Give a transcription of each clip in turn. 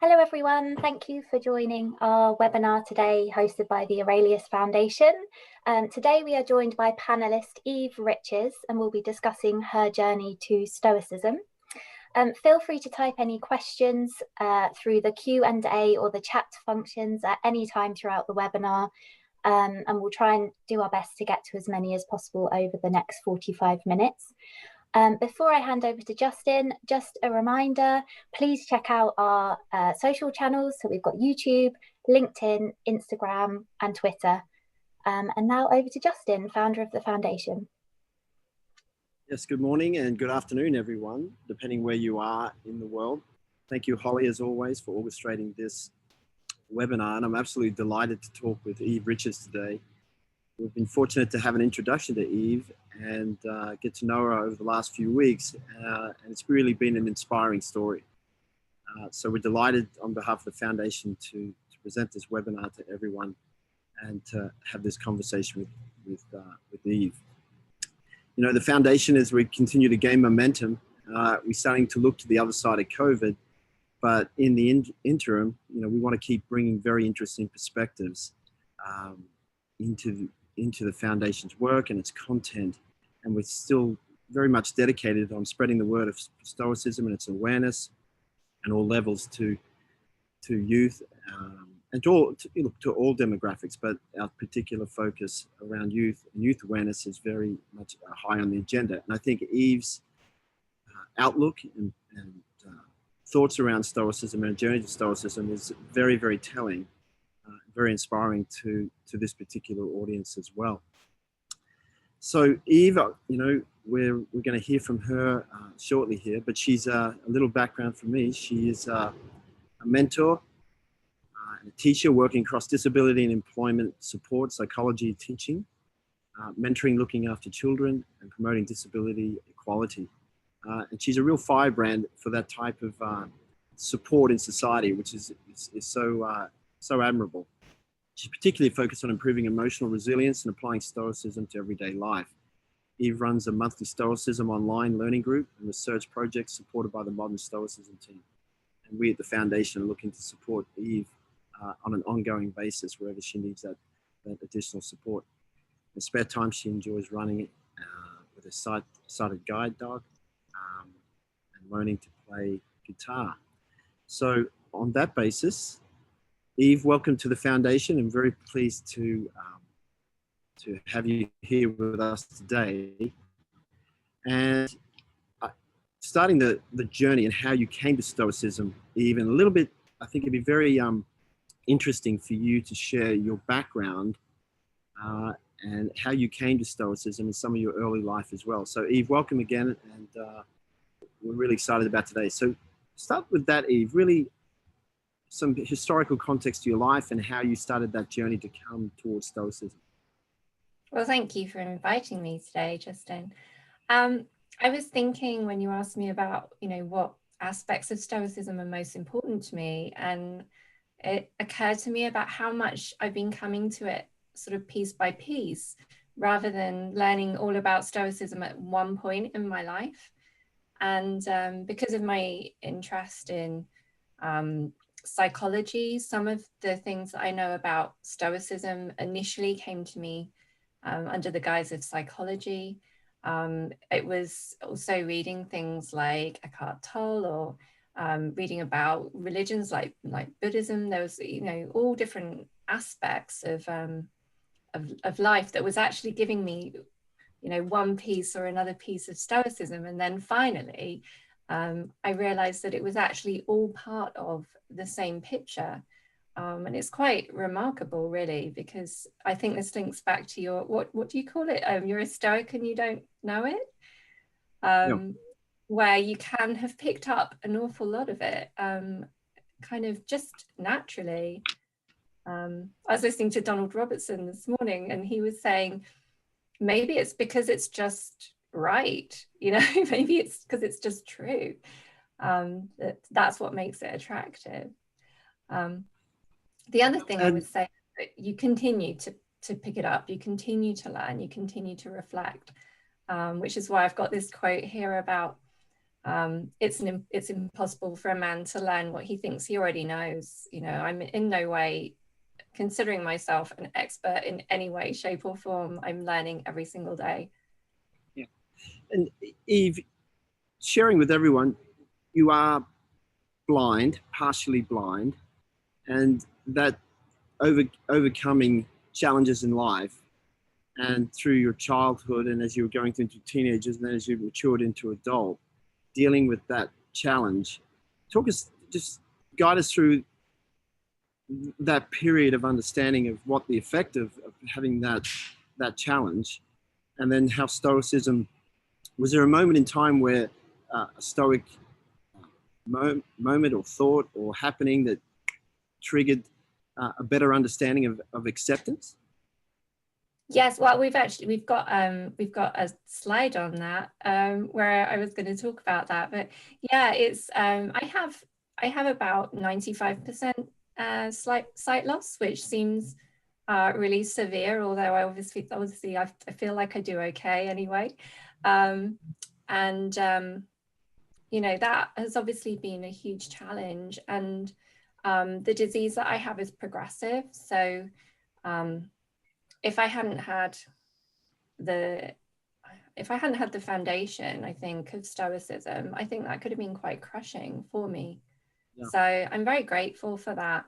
Hello everyone, thank you for joining our webinar today hosted by the Aurelius Foundation. Today we are joined by panellist Eve Riches and we'll be discussing her journey to Stoicism. Feel free to type any questions through the Q&A or the chat functions at any time throughout the webinar, and we'll try and do our best to get to as many as possible over the next 45 minutes. Before I hand over to Justin, just a reminder, please check out our social channels. So we've got YouTube, LinkedIn, Instagram, and Twitter. And now over to Justin, founder of the foundation. Yes, good morning and good afternoon, everyone, depending where you are in the world. Thank you, Holly, as always, for orchestrating this webinar. And I'm absolutely delighted to talk with Eve Riches today. We've been fortunate to have an introduction to Eve and get to know her over the last few weeks. And it's really been an inspiring story. So we're delighted on behalf of the foundation to present this webinar to everyone and to have this conversation with Eve. You know, the foundation, as we continue to gain momentum, we're starting to look to the other side of COVID. But in the interim, you know, we want to keep bringing very interesting perspectives into the foundation's work and its content, and we're still very much dedicated on spreading the word of Stoicism and its awareness and all levels to youth and to all demographics, but our particular focus around youth and youth awareness is very much high on the agenda. And I think Eve's outlook and thoughts around Stoicism and journey to Stoicism is very, very telling. Very inspiring to this particular audience as well. So Eve, you know, we're going to hear from her shortly here, but she's a little background for me. She is a mentor and a teacher working across disability and employment support, psychology, teaching, mentoring, looking after children, and promoting disability equality. And she's a real firebrand for that type of support in society, which is so admirable. She's particularly focused on improving emotional resilience and applying Stoicism to everyday life. Eve runs a monthly Stoicism online learning group and research project supported by the Modern Stoicism team. And we at the foundation are looking to support Eve on an ongoing basis wherever she needs that additional support. In spare time, she enjoys running with a sighted guide dog and learning to play guitar. So on that basis, Eve, welcome to the foundation. I'm very pleased to have you here with us today. And starting the journey and how you came to Stoicism, Eve, and a little bit, I think it'd be very interesting for you to share your background and how you came to Stoicism and some of your early life as well. So Eve, welcome again, and we're really excited about today. So start with that, Eve, really some historical context to your life and how you started that journey to come towards Stoicism. Well, thank you for inviting me today, Justin. I was thinking when you asked me about, you know, what aspects of Stoicism are most important to me, and it occurred to me about how much I've been coming to it sort of piece by piece, rather than learning all about Stoicism at one point in my life. And because of my interest in psychology, some of the things that I know about Stoicism initially came to me under the guise of psychology. It was also reading things like Eckhart Tolle, or reading about religions like Buddhism. There was, you know, all different aspects of life that was actually giving me, you know, one piece or another piece of Stoicism. And then finally, I realized that it was actually all part of the same picture. And it's quite remarkable, really, because I think this links back to your, what do you call it? You're a Stoic and you don't know it? Where you can have picked up an awful lot of it, kind of just naturally. I was listening to Donald Robertson this morning, and he was saying, maybe it's because it's just right, you know, maybe it's because it's just true. That's what makes it attractive. The other thing I would say, that you continue to pick it up, you continue to learn, you continue to reflect, which is why I've got this quote here about it's impossible for a man to learn what he thinks he already knows. You know, I'm in no way considering myself an expert in any way, shape or form. I'm learning every single day. Yeah. And Eve, sharing with everyone, you are blind, partially blind, and that overcoming challenges in life, and through your childhood and as you were going into teenagers and then as you matured into adult, dealing with that challenge. Just guide us through that period of understanding of what the effect of having that challenge, and then how Stoicism, was there a moment in time where a Stoic moment or thought or happening that triggered a better understanding of acceptance? Yes, well, we've got a slide on that where I was going to talk about that, but yeah, it's I have about 95% sight loss, which seems really severe. Although obviously I feel like I do okay anyway, and you know, that has obviously been a huge challenge, and the disease that I have is progressive, so. If I hadn't had the foundation, I think, of Stoicism, I think that could have been quite crushing for me. Yeah. So I'm very grateful for that,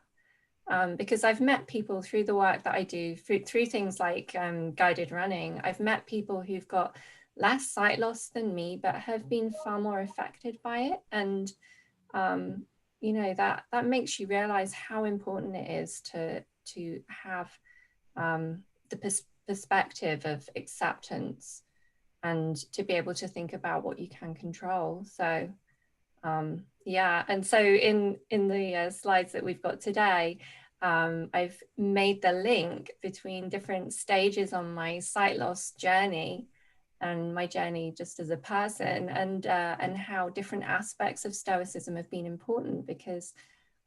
because I've met people through the work that I do, through things like guided running. I've met people who've got less sight loss than me, but have been far more affected by it. And, you know, that makes you realize how important it is to have the perspective of acceptance and to be able to think about what you can control. So yeah, and so in the slides that we've got today, I've made the link between different stages on my sight loss journey and my journey just as a person, and how different aspects of Stoicism have been important, because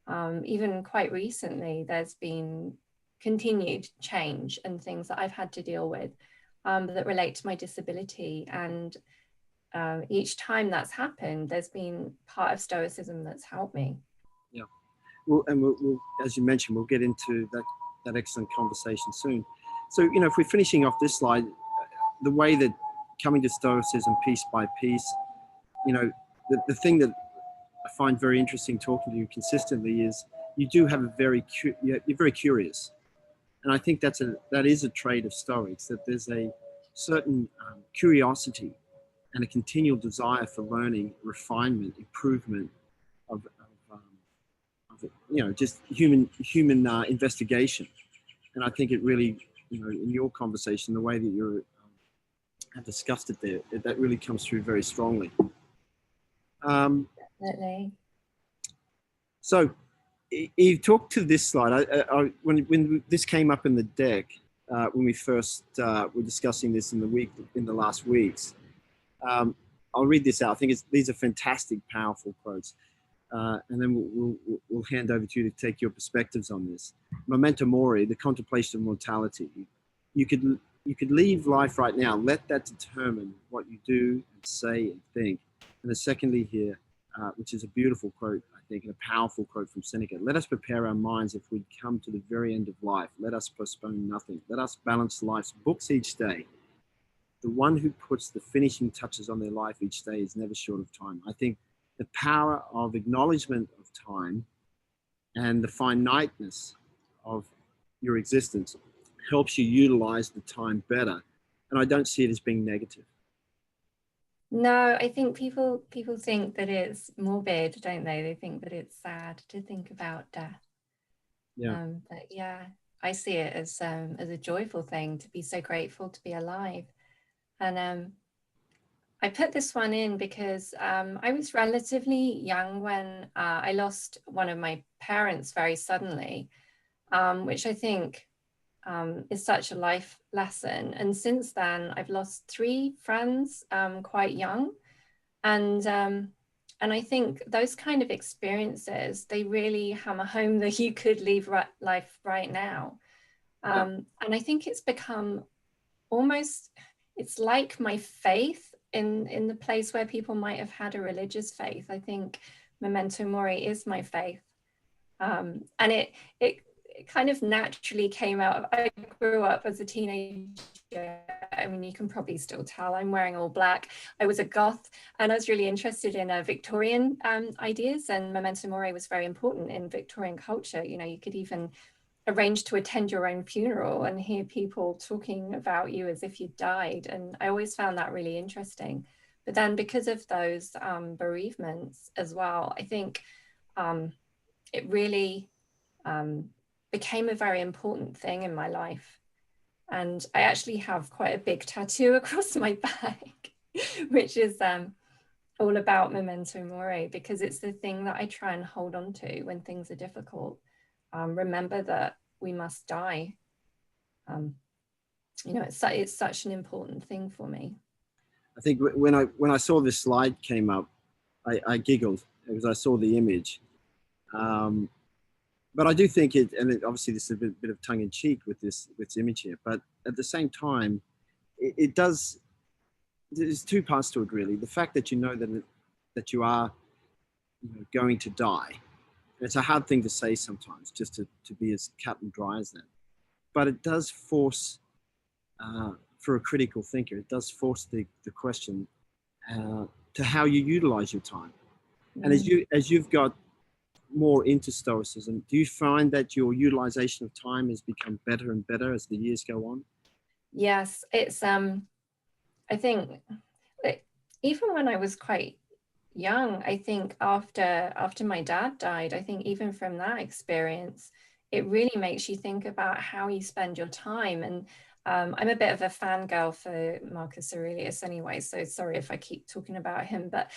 even quite recently there's been continued change and things that I've had to deal with that relate to my disability. And each time that's happened, there's been part of Stoicism that's helped me. Yeah. Well, and we'll, as you mentioned, we'll get into that excellent conversation soon. So, you know, if we're finishing off this slide, the way that coming to Stoicism piece by piece, you know, the thing that I find very interesting talking to you consistently is you do have you're very curious. And I think that is a trait of Stoics, that there's a certain curiosity and a continual desire for learning, refinement, improvement of you know, just human investigation. And I think it really, you know, in your conversation, the way that you have discussed it there, that really comes through very strongly. Definitely. So, you talked to this slide. When this came up in the deck, when we first were discussing this in the last weeks, I'll read this out. I think these are fantastic, powerful quotes, and then we'll hand over to you to take your perspectives on this. Memento Mori, the contemplation of mortality. You could leave life right now. Let that determine what you do and say and think. And then secondly here, which is a beautiful quote, I think, and a powerful quote from Seneca. Let us prepare our minds if we come to the very end of life. Let us postpone nothing. Let us balance life's books each day. The one who puts the finishing touches on their life each day is never short of time. I think the power of acknowledgement of time and the finiteness of your existence helps you utilize the time better. And I don't see it as being negative. No, I think people think that it's morbid, don't they? They think that it's sad to think about death. Yeah. But yeah, I see it as a joyful thing, to be so grateful to be alive. And I put this one in because I was relatively young when I lost one of my parents very suddenly, which I think is such a life lesson. And since then, I've lost 3 friends quite young. And I think those kind of experiences, they really hammer home that you could leave life right now. And I think it's become almost, it's like my faith in the place where people might have had a religious faith. I think Memento Mori is my faith. And it kind of naturally came out of, I grew up as a teenager. I mean, you can probably still tell I'm wearing all black. I was a goth, and I was really interested in Victorian ideas, and Memento Mori was very important in Victorian culture. You know, you could even arrange to attend your own funeral and hear people talking about you as if you died. And I always found that really interesting. But then because of those bereavements as well, I think it really became a very important thing in my life. And I actually have quite a big tattoo across my back, which is all about Memento Mori, because it's the thing that I try and hold on to when things are difficult. Remember that we must die. You know, it's such an important thing for me. I think when I saw this slide came up, I giggled because I saw the image. But I do think obviously this is a bit of tongue in cheek with this image here, but at the same time, it does, there's two parts to it really. The fact that you know that you are going to die. And it's a hard thing to say sometimes, just to be as cut and dry as that. But it does force, for a critical thinker, it does force the question to how you utilize your time. And as you've got more into Stoicism, do you find that your utilization of time has become better and better as the years go on? Yes, it's I think even when I was quite young, I think after my dad died, I think even from that experience, it really makes you think about how you spend your time. And I'm a bit of a fangirl for Marcus Aurelius anyway, so sorry if I keep talking about him, but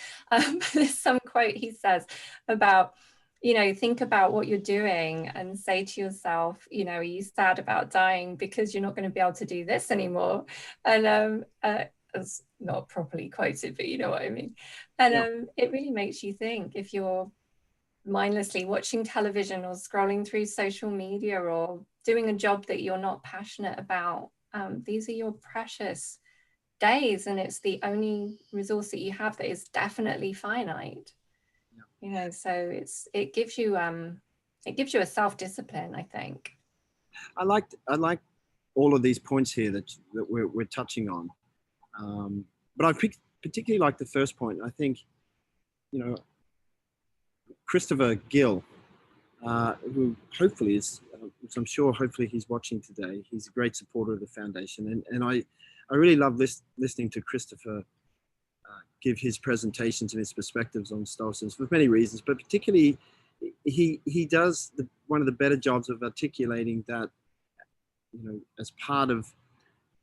there's some quote he says about, you know, think about what you're doing and say to yourself, you know, are you sad about dying because you're not going to be able to do this anymore? And it's not properly quoted, but you know what I mean. And it really makes you think, if you're mindlessly watching television or scrolling through social media or doing a job that you're not passionate about, these are your precious days, and it's the only resource that you have that is definitely finite. You know, so it gives you a self-discipline, I think. I like all of these points here that we're touching on, but I particularly like the first point. I think, you know, Christopher Gill, who hopefully is, which I'm sure hopefully he's watching today. He's a great supporter of the foundation, and I really love listening to Christopher give his presentations and his perspectives on Stoicism for many reasons, but particularly he does one of the better jobs of articulating that, you know, as part of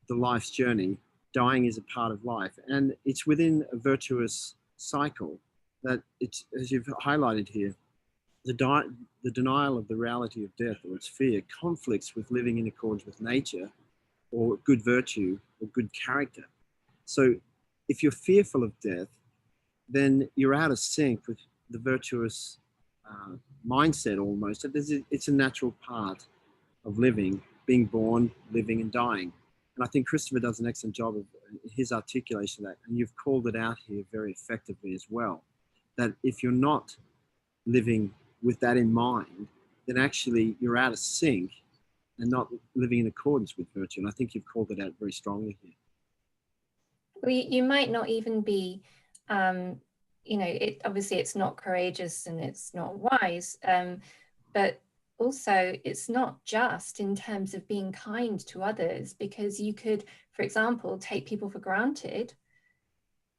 the life's journey, dying is a part of life, and it's within a virtuous cycle that it's, as you've highlighted here, the denial of the reality of death or its fear conflicts with living in accordance with nature or good virtue or good character. So if you're fearful of death, then you're out of sync with the virtuous mindset almost. It's a natural part of living, being born, living and dying. And I think Christopher does an excellent job of his articulation of that. And you've called it out here very effectively as well, that if you're not living with that in mind, then actually you're out of sync and not living in accordance with virtue. And I think you've called it out very strongly here. Well, you might not even be, you know, obviously it's not courageous and it's not wise, but also it's not just in terms of being kind to others, because you could, for example, take people for granted,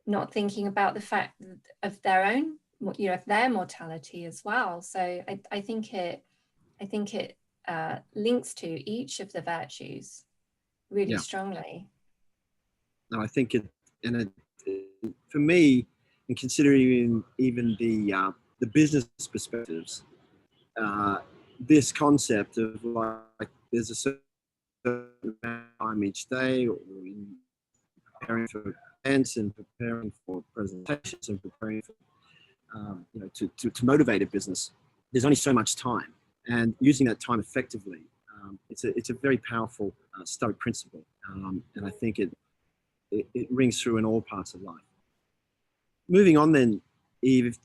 not thinking about the fact of their own, you know, of their mortality as well. So I think it links to each of the virtues really strongly. No, I think for me, and considering even the business perspectives, this concept of like there's a certain amount of time each day, or in preparing for events and preparing for presentations and preparing for, you know, to motivate a business, there's only so much time, and using that time effectively, it's a very powerful Stoic principle, and I think it rings through in all parts of life. moving on then, Eve,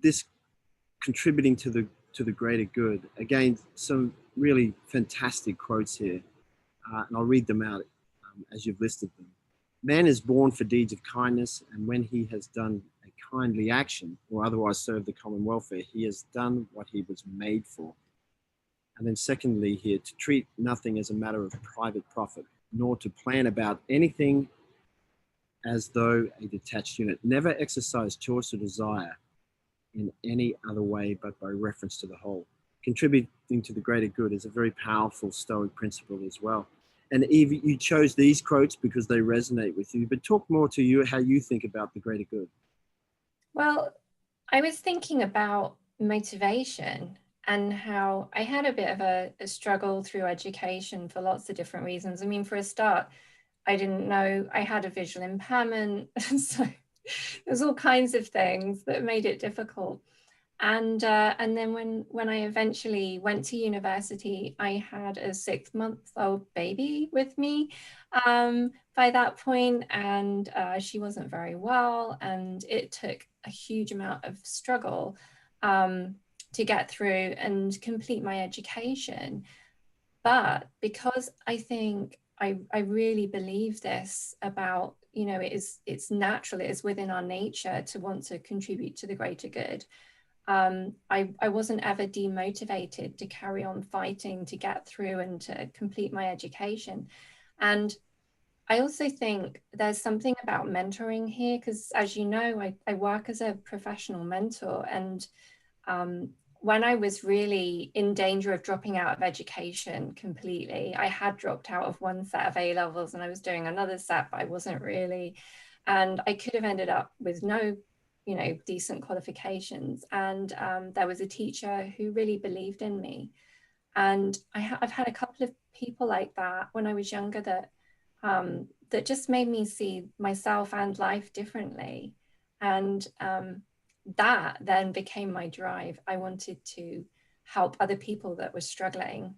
this contributing to the greater good. Again, some really fantastic quotes here, and I'll read them out as you've listed them. Man is born for deeds of kindness, and when he has done a kindly action or otherwise served the common welfare, he has done what he was made for. And then secondly here, to treat nothing as a matter of private profit, nor to plan about anything as though a detached unit. Never exercise choice or desire in any other way but by reference to the whole. Contributing to the greater good is a very powerful Stoic principle as well. And Eve, you chose these quotes because they resonate with you, but talk more to you how you think about the greater good. Well, I was thinking about motivation and how I had a bit of a struggle through education for lots of different reasons. I mean, for a start, I didn't know I had a visual impairment. So there's all kinds of things that made it difficult. And then when I eventually went to university, I had a 6-month-old baby with me by that point, and she wasn't very well, and it took a huge amount of struggle to get through and complete my education. But because I think I really believe this about, you know, it's natural, it is within our nature to want to contribute to the greater good. I wasn't ever demotivated to carry on fighting to get through and to complete my education. And I also think there's something about mentoring here, because as you know, I work as a professional mentor. And when I was really in danger of dropping out of education completely, I had dropped out of one set of A levels and I was doing another set, but I wasn't really. And I could have ended up with no, you know, decent qualifications. And there was a teacher who really believed in me. And I've had a couple of people like that when I was younger that just made me see myself and life differently. And that then became my drive. I wanted to help other people that were struggling.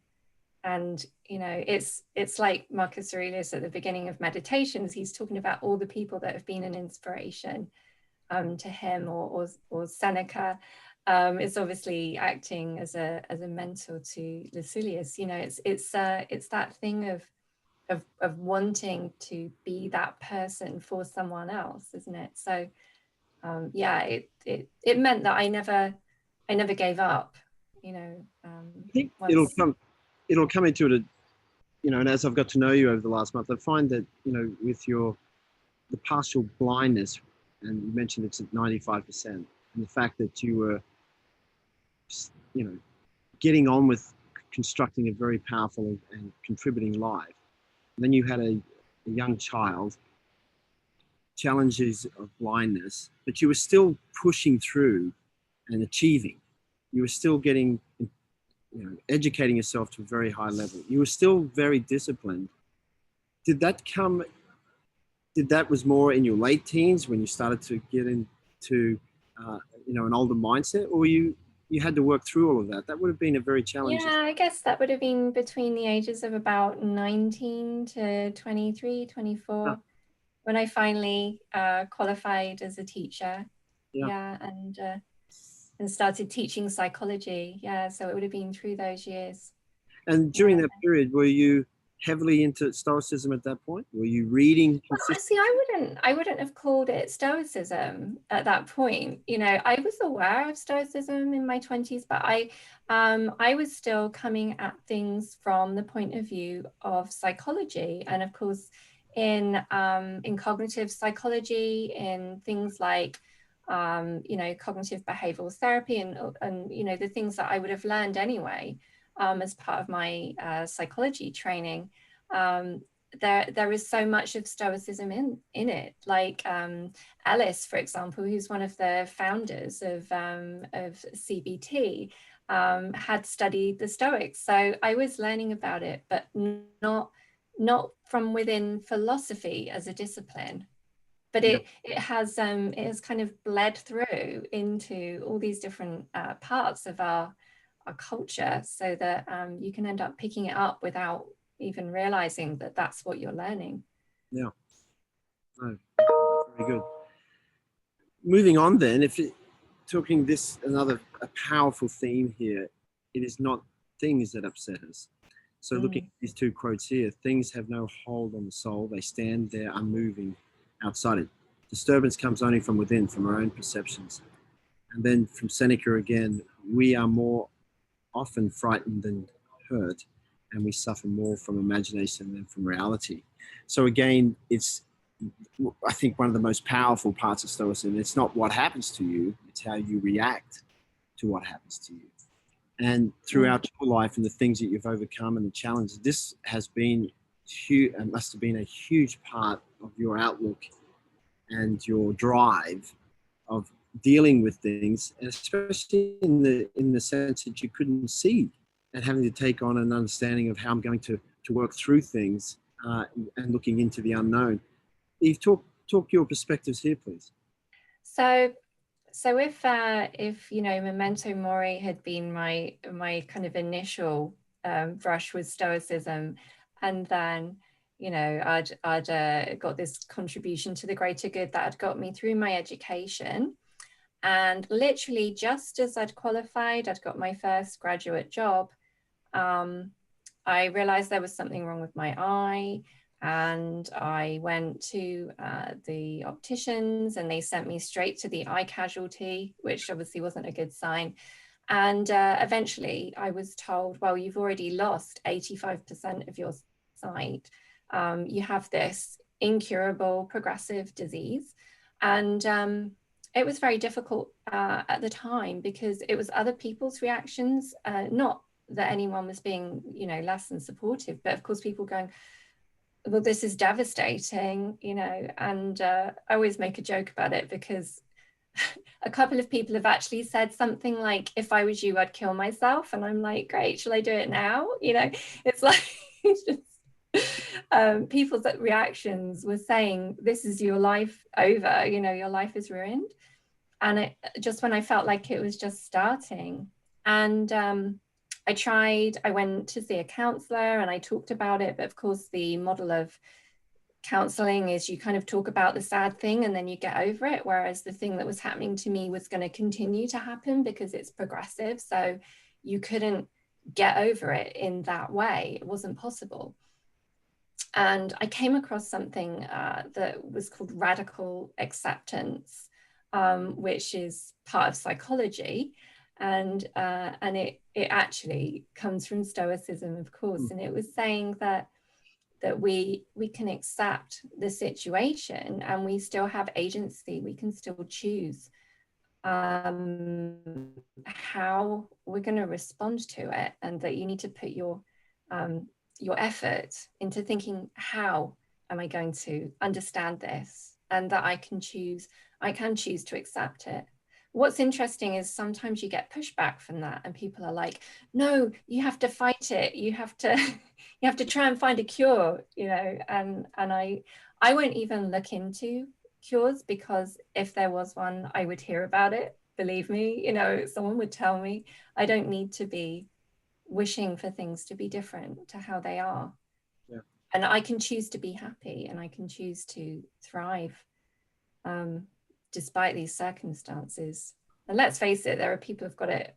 And, you know, it's like Marcus Aurelius at the beginning of Meditations, he's talking about all the people that have been an inspiration to him, or Seneca is obviously acting as a mentor to Lucilius. You know, it's that thing of wanting to be that person for someone else, isn't it? So yeah, it meant that I never gave up. You know, I think it'll come into it, you know, and as I've got to know you over the last month, I find that, you know, with the partial blindness, and you mentioned it's at 95%, and the fact that you were, you know, getting on with constructing a very powerful and contributing life. And then you had a young child, challenges of blindness, but you were still pushing through and achieving. You were still getting, you know, educating yourself to a very high level. You were still very disciplined. Did that was more in your late teens when you started to get into, you know, an older mindset, or you had to work through all of that? That would have been a very challenging. Yeah, I guess that would have been between the ages of about 19 to 23, 24, when I finally qualified as a teacher. Yeah, and started teaching psychology. Yeah, so it would have been through those years. And during that period, were you heavily into Stoicism at that point? Were you reading? Well, see, I wouldn't have called it Stoicism at that point. You know, I was aware of Stoicism in my 20s, but I was still coming at things from the point of view of psychology, and of course, in cognitive psychology, in things like you know, cognitive behavioral therapy, and you know, the things that I would have learned anyway as part of my psychology training. There is so much of Stoicism in it, like Ellis, for example, who's one of the founders of CBT, had studied the Stoics. So I was learning about it, but not from within philosophy as a discipline. But it has kind of bled through into all these different parts of our culture, so that you can end up picking it up without even realizing that that's what you're learning. Yeah. Oh, very good. moving on then, talking this, a powerful theme here, it is not things that upset us. So looking at these two quotes here, things have no hold on the soul. They stand there unmoving outside it. Disturbance comes only from within, from our own perceptions. And then from Seneca again, we are more often frightened than hurt, and we suffer more from imagination than from reality. So again, it's, I think, one of the most powerful parts of Stoicism. It's not what happens to you, it's how you react to what happens to you. And throughout your life and the things that you've overcome and the challenges, this has been huge, and must have been a huge part of your outlook and your drive of dealing with things, and especially in the sense that you couldn't see, and having to take on an understanding of how I'm going to work through things, and looking into the unknown. Eve, talk your perspectives here, please. So if you know, Memento Mori had been my kind of initial brush with Stoicism, and then, you know, I'd got this contribution to the greater good that had got me through my education, and literally just as I'd qualified, I'd got my first graduate job, I realized there was something wrong with my eye. And I went to the opticians, and they sent me straight to the eye casualty, which obviously wasn't a good sign. And eventually I was told, well, you've already lost 85% of your sight. You have this incurable progressive disease. And it was very difficult at the time, because it was other people's reactions, not that anyone was being, you know, less than supportive, but of course people going, well, this is devastating, you know. And I always make a joke about it, because a couple of people have actually said something like, if I was you, I'd kill myself. And I'm like, great, shall I do it now? You know, it's like, it's just, people's reactions were saying, this is your life over, you know, your life is ruined. And it just, when I felt like it was just starting, and I went to see a counselor and I talked about it, but of course the model of counseling is you kind of talk about the sad thing and then you get over it, whereas the thing that was happening to me was going to continue to happen because it's progressive. So you couldn't get over it in that way. It wasn't possible. And I came across something that was called radical acceptance, which is part of psychology. And it actually comes from Stoicism, of course. And it was saying that we can accept the situation and we still have agency. We can still choose how we're going to respond to it, and that you need to put your effort into thinking, how am I going to understand this, and that I can choose to accept it. What's interesting is sometimes you get pushback from that, and people are like, no, you have to fight it. You have to try and find a cure, you know, and I won't even look into cures, because if there was one, I would hear about it. Believe me, you know, someone would tell me. I don't need to be wishing for things to be different to how they are. Yeah. And I can choose to be happy, and I can choose to thrive. Despite these circumstances. And let's face it, there are people who've got it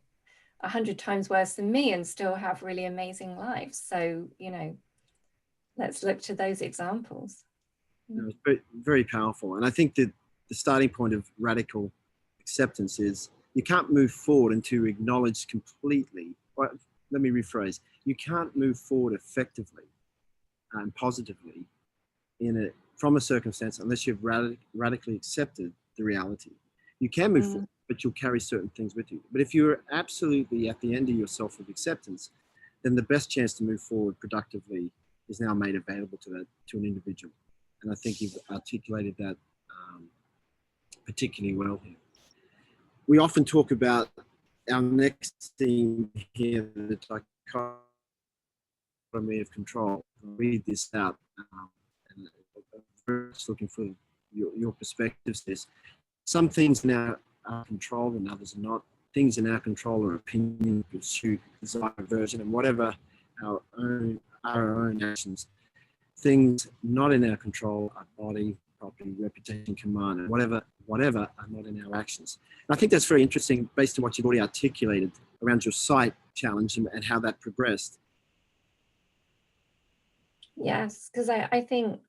100 times worse than me and still have really amazing lives. So, you know, let's look to those examples. It's very, very powerful. And I think that the starting point of radical acceptance is you can't move forward until you acknowledge completely, or let me rephrase, you can't move forward effectively and positively from a circumstance unless you've radically accepted the reality. You can move forward, but you'll carry certain things with you. But if you're absolutely at the end of yourself of acceptance, then the best chance to move forward productively is now made available to an individual. And I think you've articulated that particularly well here. We often talk about our next theme here, the dichotomy of control. I'll read this out, and I'm just looking for your perspectives. There's some things in our control and others are not. Things in our control are opinion, pursuit, desire, aversion, and whatever our own actions. Things not in our control are body, property, reputation, command, and whatever are not in our actions. And I think that's very interesting based on what you've already articulated around your sight challenge and how that progressed. Yes, because I think,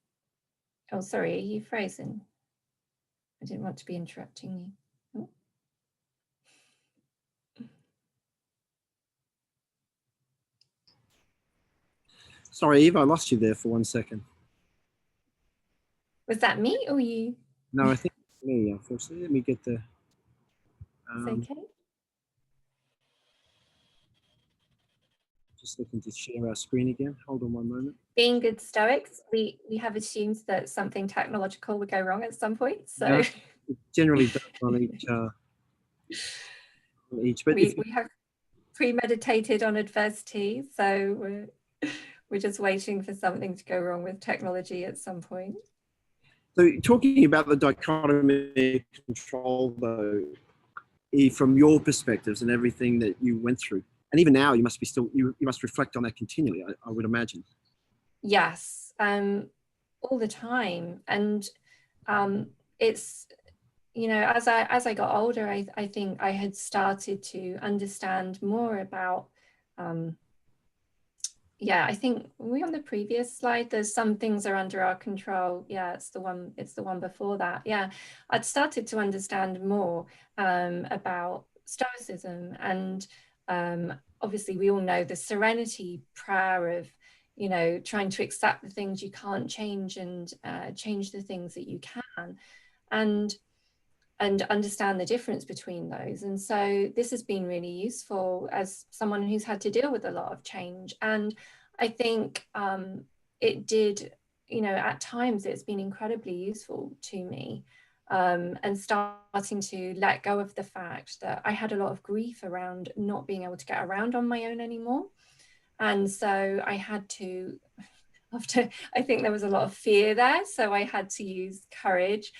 oh, sorry, are you frozen? I didn't want to be interrupting you. Oh. Sorry, Eve, I lost you there for 1 second. Was that me or you? No, I think it's me, unfortunately. Let me get the... It's okay. Just looking to share our screen again. Hold on 1 moment. Being good Stoics, we have assumed that something technological would go wrong at some point. So no, it generally does on each. But we have premeditated on adversity, so we're just waiting for something to go wrong with technology at some point. So talking about the dichotomy of control, though, from your perspectives and everything that you went through, and even now, you must be still you must reflect on that continually. I would imagine. Yes, all the time, and it's, you know, as I got older, I think I had started to understand more about. Yeah, I think we on the previous slide, there's some things are under our control. Yeah, it's the one before that. Yeah, I'd started to understand more about Stoicism, and obviously we all know the serenity prayer of, you know, trying to accept the things you can't change and change the things that you can, and understand the difference between those. And so this has been really useful as someone who's had to deal with a lot of change. And I think it did, you know, at times it's been incredibly useful to me, and starting to let go of the fact that I had a lot of grief around not being able to get around on my own anymore. And so I had to, I think there was a lot of fear there. So I had to use courage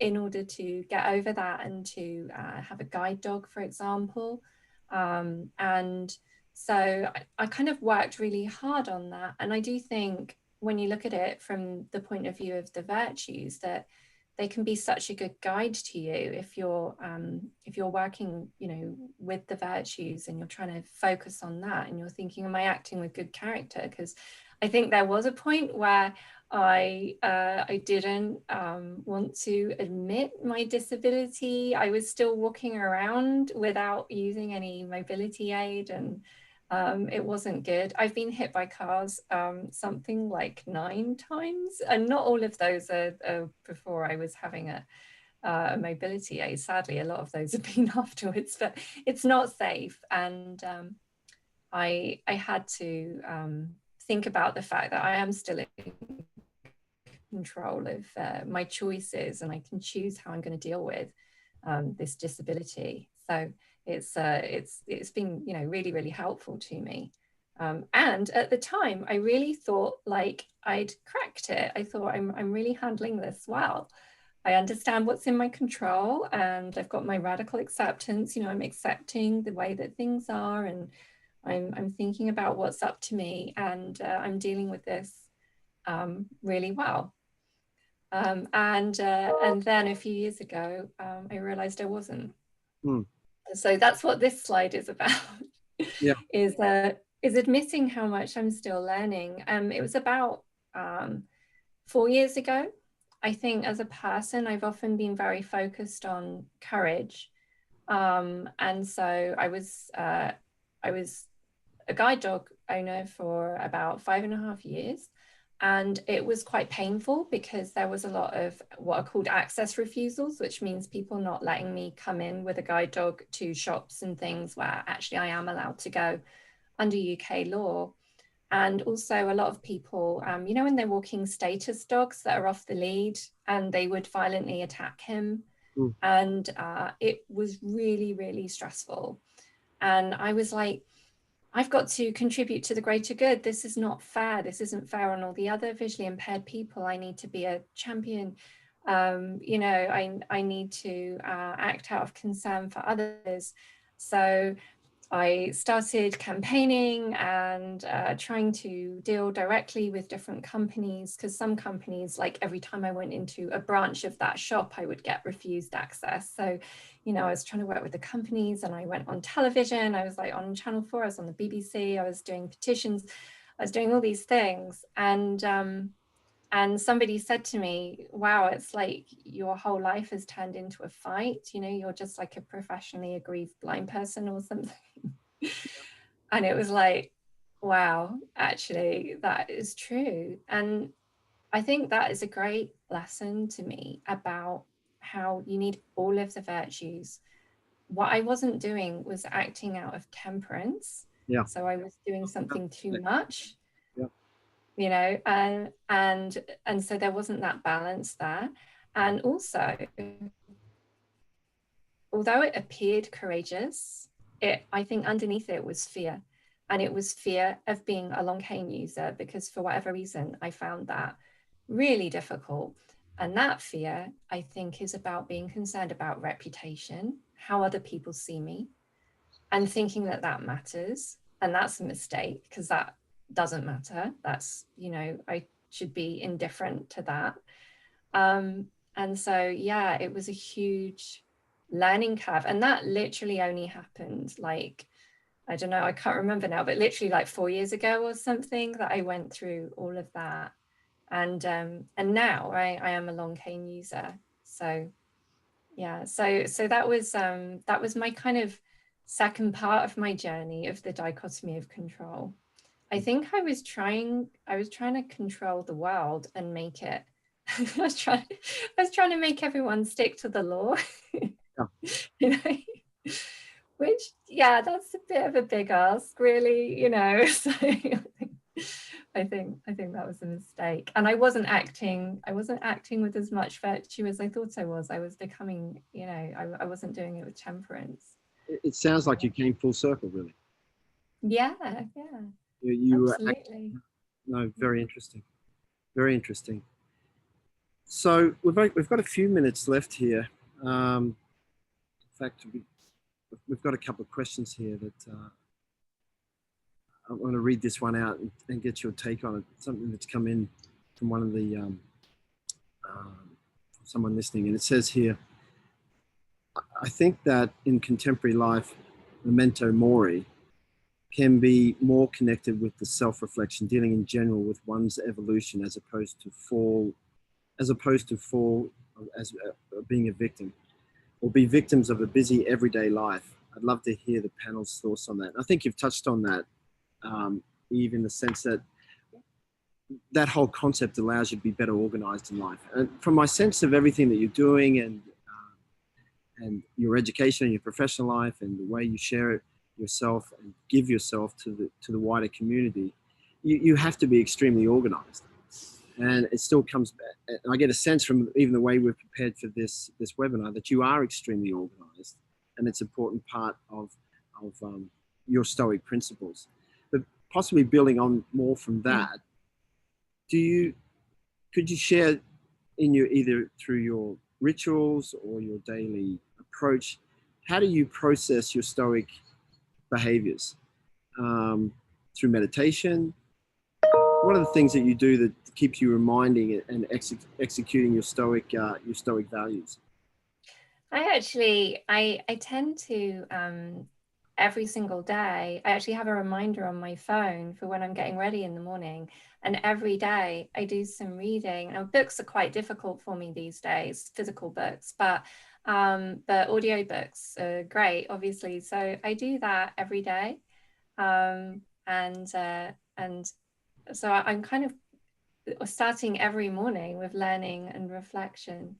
in order to get over that, and to have a guide dog, for example. And so I kind of worked really hard on that. And I do think when you look at it from the point of view of the virtues, that they can be such a good guide to you if you're working, you know, with the virtues, and you're trying to focus on that, and you're thinking, am I acting with good character? Because I think there was a point where I didn't want to admit my disability. I was still walking around without using any mobility aid, and it wasn't good. I've been hit by cars something like 9 times, and not all of those are before I was having a mobility aid. Sadly, a lot of those have been afterwards, but it's not safe. And I had to think about the fact that I am still in control of my choices, and I can choose how I'm going to deal with this disability. So it's been, you know, really, really helpful to me. And at the time, I really thought like I'd cracked it. I thought I'm really handling this well. I understand what's in my control, and I've got my radical acceptance. You know, I'm accepting the way that things are, and I'm thinking about what's up to me, and I'm dealing with this really well. And then a few years ago, I realized I wasn't. So that's what this slide is about. Yeah. is admitting how much I'm still learning. It was about 4 years ago. I think as a person, I've often been very focused on courage. And so I was a guide dog owner for about 5.5 years. And it was quite painful because there was a lot of what are called access refusals, which means people not letting me come in with a guide dog to shops and things where actually I am allowed to go under UK law. And also a lot of people, you know, when they're walking status dogs that are off the lead, and they would violently attack him. And it was really, really stressful. And I was like, I've got to contribute to the greater good. This is not fair. This isn't fair on all the other visually impaired people. I need to be a champion. You know, I need to act out of concern for others. So I started campaigning and trying to deal directly with different companies, because some companies, like every time I went into a branch of that shop, I would get refused access. So, you know, I was trying to work with the companies, and I went on television. I was like on Channel 4, I was on the BBC, I was doing petitions, I was doing all these things. And somebody said to me, wow, it's like your whole life has turned into a fight. You know, you're just like a professionally aggrieved blind person or something. And it was like, wow, actually, that is true. And I think that is a great lesson to me about how you need all of the virtues. What I wasn't doing was acting out of temperance. Yeah. So I was doing something too much. Yeah. You know, and so there wasn't that balance there. And also, although it appeared courageous, I think underneath it was fear. And it was fear of being a long cane user, because for whatever reason, I found that really difficult. And that fear, I think, is about being concerned about reputation, how other people see me, and thinking that that matters. And that's a mistake, because that doesn't matter. That's, you know, I should be indifferent to that. And so, yeah, it was a huge learning curve. And that literally only happened like, I don't know, I can't remember now, but literally like 4 years ago or something, that I went through all of that. And now I am a long cane user. So yeah, so that was my kind of second part of my journey of the dichotomy of control. I think I was trying to control the world and make it I was trying to make everyone stick to the law. Yeah. You know? Which, yeah, that's a bit of a big ask, really, you know. So I think that was a mistake. And I wasn't acting with as much virtue as I thought I was. I was becoming, you know, I wasn't doing it with temperance. It sounds like you came full circle, really. Yeah. You absolutely. No, very interesting. Very interesting. So we've got a few minutes left here. In fact, we've got a couple of questions here that I want to read this one out and get your take on it. Something that's come in from one of the someone listening, and it says here, I think that in contemporary life, Womento Mori can be more connected with the self-reflection, dealing in general with one's evolution as opposed to being a victim, or be victims of a busy everyday life. I'd love to hear the panel's thoughts on that. I think you've touched on that, Eve, in the sense that that whole concept allows you to be better organized in life. And from my sense of everything that you're doing and your education and your professional life and the way you share it yourself and give yourself to the wider community, you have to be extremely organized. And it still comes back. I get a sense from even the way we're prepared for this webinar that you are extremely organized, and it's an important part of your Stoic principles. But possibly building on more from that, could you share either through your rituals or your daily approach, how do you process your Stoic behaviors? Through meditation? What are the things that you do that keeps you reminding and executing your Stoic values? I tend to every single day, I actually have a reminder on my phone for when I'm getting ready in the morning. And every day I do some reading. Now, books are quite difficult for me these days, physical books, but audio books are great, obviously. So I do that every day. And so I'm kind of starting every morning with learning and reflection.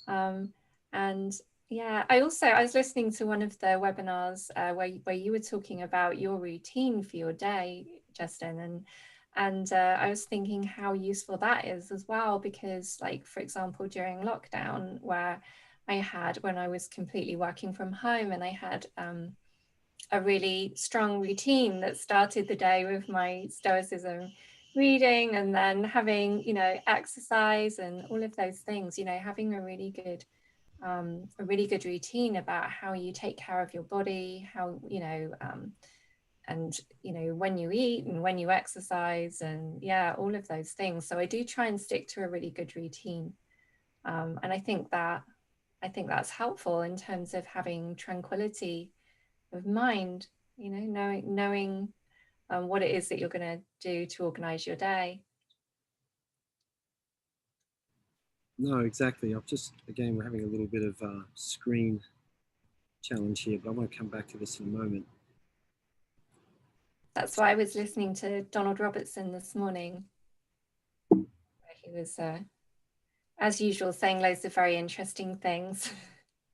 And yeah, I was listening to one of the webinars where you were talking about your routine for your day, Justin, and I was thinking how useful that is as well, because, like, for example, during lockdown, when I was completely working from home, and I had a really strong routine that started the day with my Stoicism reading, and then having, you know, exercise and all of those things, you know, having a really good a really good routine about how you take care of your body, how, and, when you eat and when you exercise, and yeah, all of those things. So I do try and stick to a really good routine. And I think that's helpful in terms of having tranquility of mind, knowing what it is that you're going to do to organize your day. No, exactly. Again, we're having a little bit of a screen challenge here, but I want to come back to this in a moment. That's why I was listening to Donald Robertson this morning. He was, as usual, saying loads of very interesting things.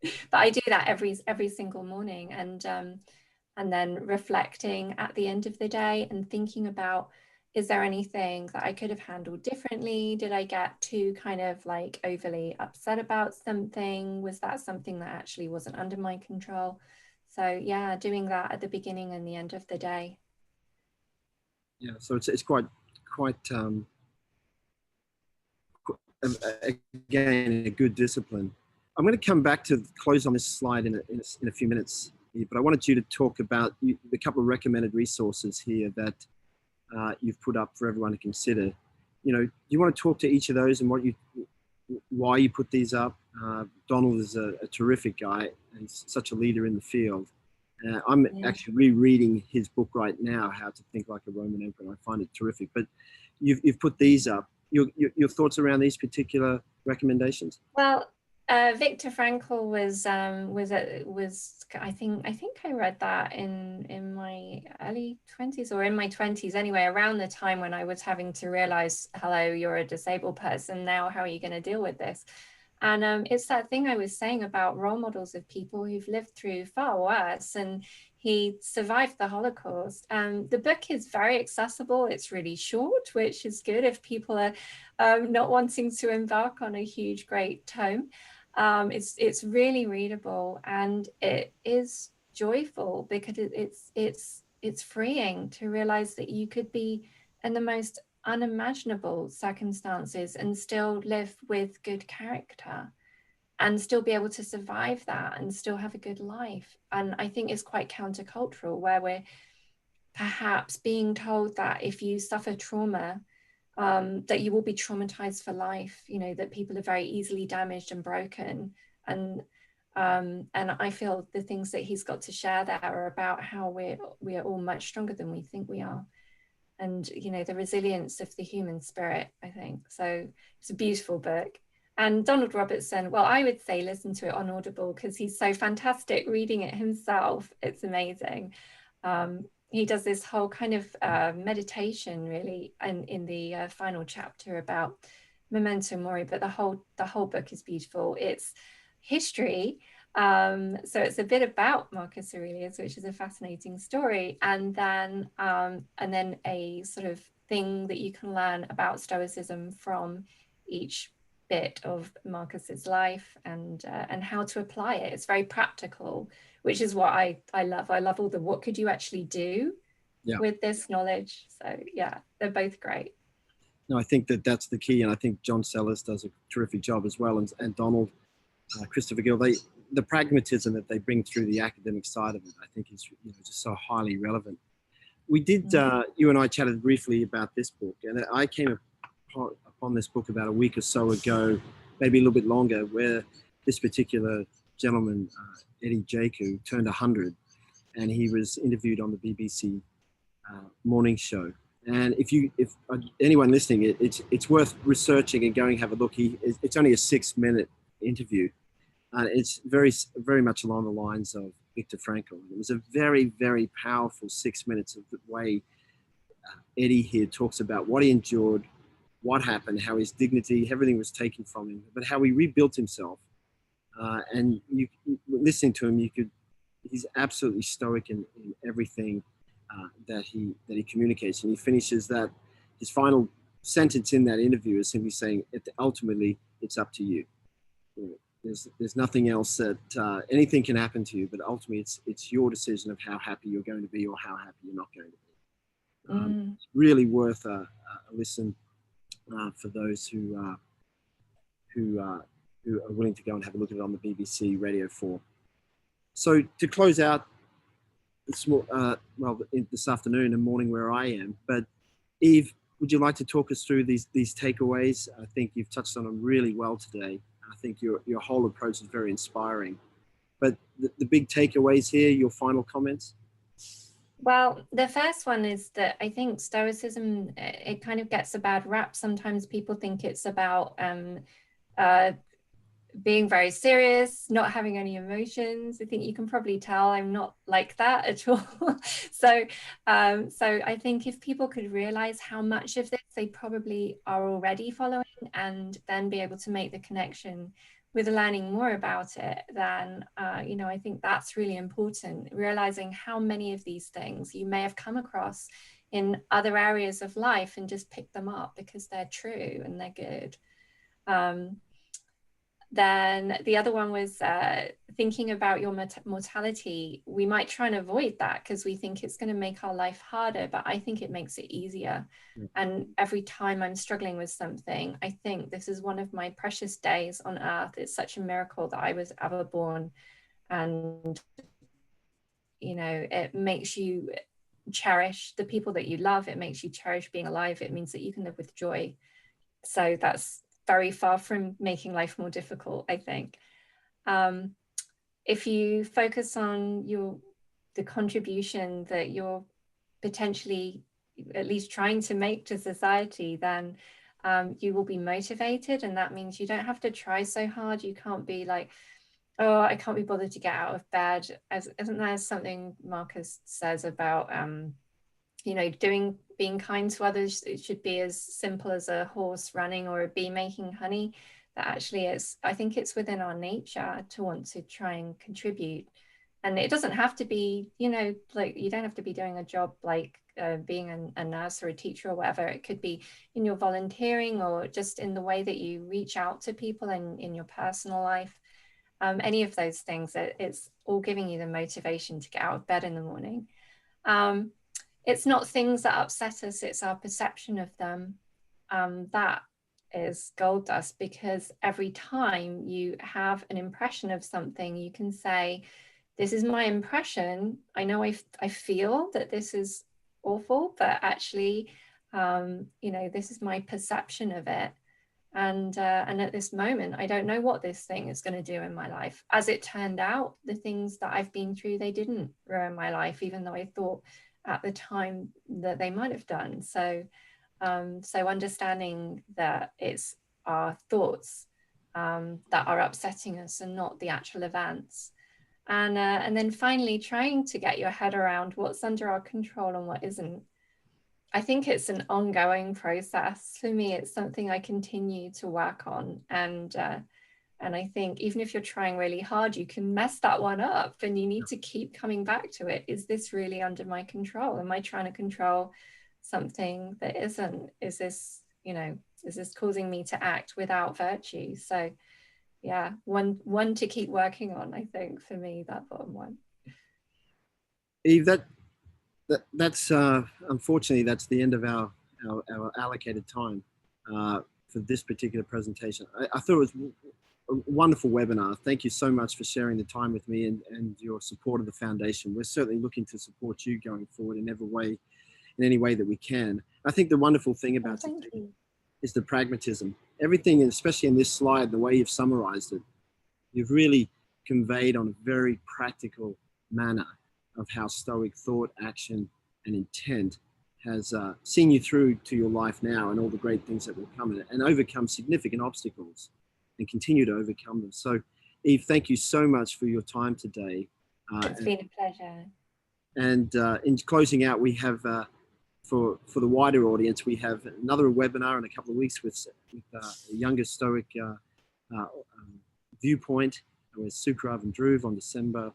But I do that every single morning, and then reflecting at the end of the day and thinking about, is there anything that I could have handled differently? Did I get too kind of like overly upset about something? Was that something that actually wasn't under my control? So yeah, doing that at the beginning and the end of the day. Yeah, so it's quite again, a good discipline. I'm going to come back to close on this slide in a few minutes, but I wanted you to talk about the couple of recommended resources here that you've put up for everyone to consider. Do you want to talk to each of those and why you put these up? Donald is a terrific guy and such a leader in the field. I'm actually rereading his book right now, How to Think Like a Roman Emperor, and I find it terrific. But you've put these up. Your thoughts around these particular recommendations? Well, Viktor Frankl was I think I read that in my early 20s, or in my 20s anyway, around the time when I was having to realize, hello, you're a disabled person now, how are you going to deal with this? And it's that thing I was saying about role models of people who've lived through far worse, and he survived the Holocaust. The book is very accessible. It's really short, which is good if people are not wanting to embark on a huge, great tome. It's really readable, and it is joyful because it's freeing to realize that you could be in the most unimaginable circumstances and still live with good character and still be able to survive that and still have a good life. And I think it's quite countercultural, where we're perhaps being told that if you suffer trauma, that you will be traumatized for life, that people are very easily damaged and broken. And I feel the things that he's got to share there are about how we are all much stronger than we think we are. And, the resilience of the human spirit, I think. So it's a beautiful book. And Donald Robertson, well, I would say listen to it on Audible because he's so fantastic reading it himself. It's amazing. He does this whole kind of meditation really in the final chapter about Memento Mori, but the whole book is beautiful. It's history. So it's a bit about Marcus Aurelius, which is a fascinating story, and then a sort of thing that you can learn about Stoicism from each bit of Marcus's life, and how to apply it. It's very practical, which is what I love. I love all the what could you actually do with this knowledge. So yeah, they're both great. No, I think that's the key, and I think John Sellers does a terrific job as well, and Donald, Christopher Gill, the pragmatism that they bring through the academic side of it, I think is just so highly relevant. We did, you and I chatted briefly about this book, and I came upon this book about a week or so ago, maybe a little bit longer, where this particular gentleman, Eddie Jaku, turned 100, and he was interviewed on the BBC morning show. And if anyone listening, it's worth researching and going have a look. It's only a 6-minute interview. It's very, very much along the lines of Viktor Frankl. It was a very, very powerful 6 minutes of the way Eddie here talks about what he endured, what happened, how his dignity, everything was taken from him, but how he rebuilt himself. And listening to him, he's absolutely stoic in everything that he communicates. And he finishes that, his final sentence in that interview is simply saying, ultimately, it's up to you. There's nothing else that anything can happen to you, but ultimately it's your decision of how happy you're going to be or how happy you're not going to be. It's really worth a listen for those who who are willing to go and have a look at it on the BBC Radio 4. So to close out this afternoon and morning where I am, but Eve, would you like to talk us through these takeaways? I think you've touched on them really well today. I think your whole approach is very inspiring. But the big takeaways here, your final comments? Well, the first one is that I think Stoicism, it kind of gets a bad rap. Sometimes people think it's about being very serious, not having any emotions. I think you can probably tell I'm not like that at all. So I think if people could realize how much of this they probably are already following, and then be able to make the connection with learning more about it, then I think that's really important. Realizing how many of these things you may have come across in other areas of life and just pick them up because they're true and they're good. Then the other one was thinking about your mortality. We might try and avoid that because we think it's going to make our life harder, but I think it makes it easier. Yeah. And every time I'm struggling with something, I think this is one of my precious days on earth. It's such a miracle that I was ever born. And, it makes you cherish the people that you love. It makes you cherish being alive. It means that you can live with joy. So that's very far from making life more difficult, I think. If you focus on the contribution that you're potentially at least trying to make to society, then you will be motivated, and that means you don't have to try so hard. You can't be like, oh, I can't be bothered to get out of bed. Isn't there something Marcus says about being kind to others? It should be as simple as a horse running or a bee making honey. That actually I think it's within our nature to want to try and contribute. And it doesn't have to be, like you don't have to be doing a job like being a nurse or a teacher or whatever. It could be in your volunteering or just in the way that you reach out to people in your personal life. Any of those things, it's all giving you the motivation to get out of bed in the morning. It's not things that upset us, it's our perception of them. That is gold dust, because every time you have an impression of something, you can say, this is my impression. I know I feel that this is awful, but actually, this is my perception of it. And at this moment, I don't know what this thing is going to do in my life. As it turned out, the things that I've been through, they didn't ruin my life, even though I thought at the time that they might have done. So understanding that it's our thoughts that are upsetting us and not the actual events. And then finally, trying to get your head around what's under our control and what isn't. I think it's an ongoing process. For me, it's something I continue to work on. And I think even if you're trying really hard, you can mess that one up, and you need to keep coming back to it. Is this really under my control? Am I trying to control something that isn't? Is this causing me to act without virtue? So yeah, one to keep working on, I think, for me, that bottom one. Eve, that's unfortunately, that's the end of our allocated time for this particular presentation. I thought it was a wonderful webinar. Thank you so much for sharing the time with me and your support of the foundation. We're certainly looking to support you going forward in any way that we can. I think the wonderful thing about it is the pragmatism. Everything, especially in this slide, the way you've summarized it, you've really conveyed on a very practical manner of how Stoic thought, action, and intent has seen you through to your life now and all the great things that will come and overcome significant obstacles and continue to overcome them. So, Eve, thank you so much for your time today. It's been a pleasure. And in closing out, we have, for the wider audience, we have another webinar in a couple of weeks with a younger Stoic viewpoint with Sukrav and Dhruv on December,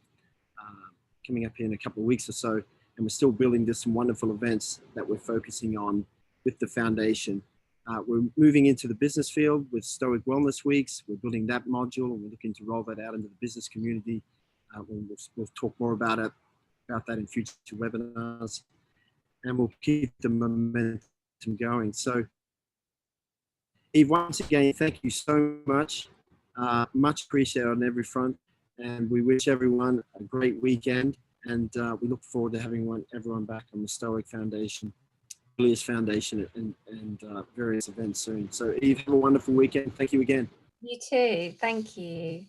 coming up in a couple of weeks or so. And we're still building some wonderful events that we're focusing on with the foundation. We're moving into the business field with Stoic Wellness Weeks. We're building that module, and we're looking to roll that out into the business community. We'll talk more about that in future webinars, and we'll keep the momentum going. So, Eve, once again, thank you so much. Much appreciated on every front, and we wish everyone a great weekend, and we look forward to having everyone back on the Stoic Foundation, Kurelius Foundation, and various events soon. So Eve, have a wonderful weekend. Thank you again. You too. Thank you.